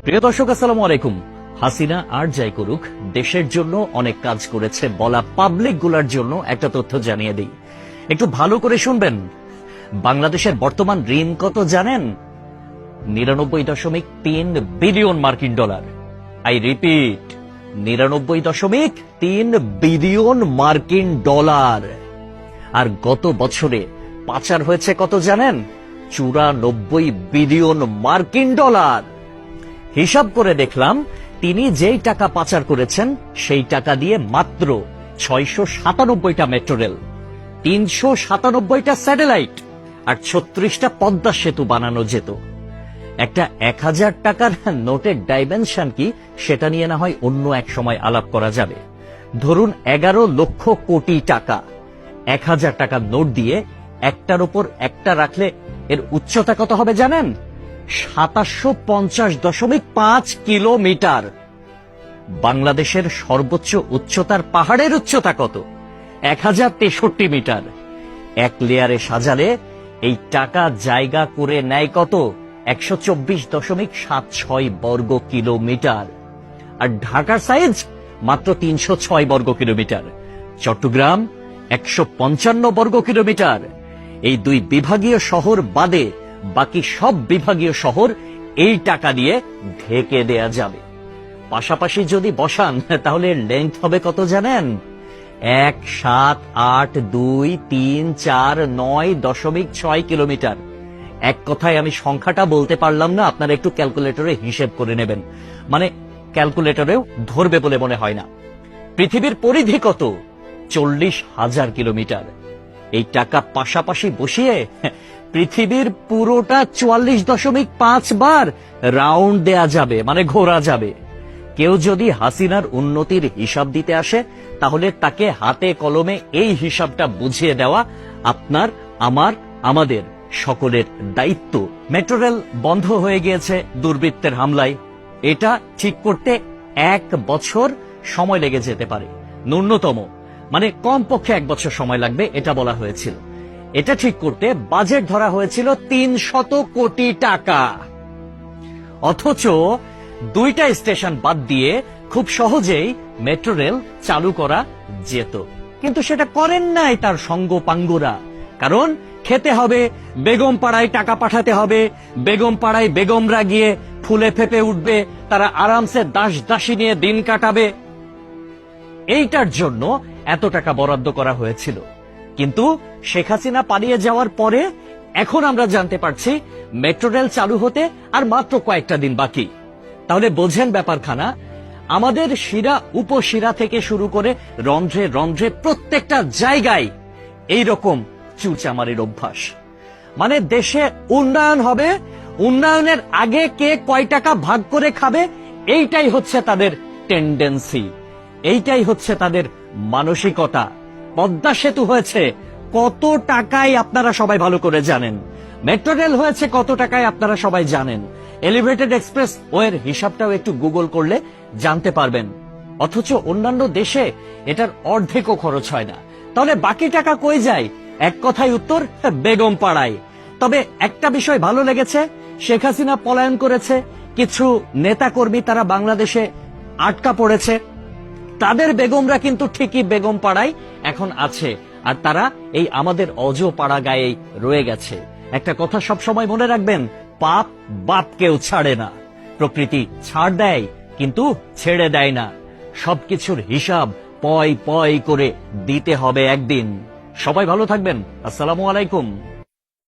প্রিয় দর্শক, আসসালামু আলাইকুম। হাসিনা আর যাই করুক, দেশের জন্য অনেক কাজ করেছে বলা পাবলিক গুলার জন্য একটা তথ্য জানিয়ে দিই, একটু ভালো করে শুনবেন। বাংলাদেশের বর্তমান ঋণ কত জানেন? 99.3 বিলিয়ন মার্কিন ডলার। আই রিপিট, 99.3 বিলিয়ন মার্কিন ডলার। আর গত বছরে পাচার হয়েছে কত জানেন? 94 বিলিয়ন মার্কিন ডলার। হিসাব করে দেখলাম, তিনি যেই টাকা পাচার করেছেন সেই টাকা দিয়ে মাত্র 697টা মেট্রো রেল, 397টা স্যাটেলাইট আর 36টা পদ্মা সেতু বানানো যেত। একটা 1000 টাকার নোটের ডাইমেনশন কি, সেটা নিয়ে না হয় অন্য এক সময় আলাপ করা যাবে। ধরুন 11 লক্ষ কোটি টাকা 1000 টাকার নোট দিয়ে একটার উপর একটা রাখলে এর উচ্চতা কত হবে জানেন? 750.5 কিলোমিটার। বাংলাদেশের সর্বোচ্চ উচ্চতার পাহাড়ের উচ্চতা কত? 1063 মিটার। এক লেয়ারে সাজালে এই টাকা জায়গা করে নেয় কত? 124.76 বর্গ কিলোমিটার। আর ঢাকার সাইজ মাত্র 306 বর্গ কিলোমিটার, চট্টগ্রাম 155 বর্গ কিলোমিটার। এই দুই বিভাগীয় শহর বাদে বাকি সব বিভাগীয় শহর এই টাকা দিয়ে ঢেকে দেয়া যাবে। পাশাপাশি যদি বসান তাহলে লেন্থ হবে কত জানেন? 1,7,8,2,3,4,9.6 কিলোমিটার। এক কথায় আমি সংখ্যাটা বলতে পারলাম না, আপনারা একটু ক্যালকুলেটরে হিসেব করে নেবেন, মানে ক্যালকুলেটরেও ধরবে বলে মনে হয় না। পৃথিবীর পরিধি কত? 40,000 কিলোমিটার। এই টাকা পাশাপাশি বসিয়ে পৃথিবীর পুরোটা 44.5 বার রাউন্ড দেয়া যাবে, মানে ঘোরা যাবে। কেউ যদি হাসিনার উন্নতির হিসাব দিতে আসে, তাহলে তাকে হাতে কলমে এই হিসাবটা বুঝিয়ে দেওয়া আপনার, আমার, আমাদের সকলের দায়িত্ব। মেট্রো রেল বন্ধ হয়ে গিয়েছে দুর্বৃত্তের হামলায়। এটা ঠিক করতে 1 বছর সময় লেগে যেতে পারে, ন্যূনতম, মানে কমপক্ষে 1 বছর সময় লাগবে এটা বলা হয়েছিল। এটা ঠিক করতে বাজেট ধরা হয়েছিল 300 কোটি টাকা। অথচ 2টা স্টেশন বাদ দিয়ে খুব সহজেই মেট্রো রেল চালু করা যেত, কিন্তু সেটা করেন নাই তার সঙ্গপাঙ্গরা। কারণ খেতে হবে, বেগম পাড়ায় টাকা পাঠাতে হবে, বেগম পাড়ায় বেগমরা গিয়ে ফুলে ফেপে উঠবে, তারা আরামসে দাস দাসী নিয়ে দিন কাটাবে। এইটার জন্য এত টাকা বরাদ্দ করা হয়েছিল। কিন্তু শেখ হাসিনা পালিয়ে যাওয়ার পরে এখন আমরা জানতে পারছি মেট্রো রেল চালু হতে আর মাত্র কয়েকটা দিন বাকি। তাহলে বোঝেন ব্যাপারখানা। আমাদের শিরা উপশিরা থেকে শুরু করে রন্ধ্রে রন্ধ্রে প্রত্যেকটা জায়গায় এইরকম চুরচামারির অভ্যাস। মানে দেশে উন্নয়ন হবে, উন্নয়নের আগে কে কয় টাকা ভাগ করে খাবে, এইটাই হচ্ছে তাদের টেন্ডেন্সি, এইটাই হচ্ছে তাদের মানসিকতা। পদ্মা সেতু হয়েছে কত টাকায় আপনারা সবাই ভালো করে জানেন। মেট্রো রেল হয়েছে কত টাকায় আপনারা সবাই জানেন। এলিভেটেড এক্সপ্রেস ওয়ের হিসাবটাও একটু গুগল করলে জানতে পারবেন। অথচ অন্যান্য দেশে এটার অর্ধেকও খরচ হয় না। তাহলে বাকি টাকা কই যায়? এক কথায় উত্তর, বেগম পাড়ায়। তবে একটা বিষয় ভালো লেগেছে, শেখ হাসিনা পলায়ন করেছে, কিছু নেতাকর্মী তারা বাংলাদেশে আটকা পড়েছে, তাদের বেগমরা কিন্তু ঠিকই বেগম পাড়ায় এখন আছে, আর তারা এই আমাদের অজ পাড়া গায়েই রয়ে গেছে। একটা কথা সব সময় মনে রাখবেন, পাপ বাপকেও ছাড়ে না। প্রকৃতি ছাড় দেয় কিন্তু ছেড়ে দেয় না। সবকিছুর হিসাব পয় পয় করে দিতে হবে একদিন। সবাই ভালো থাকবেন। আসসালামু আলাইকুম।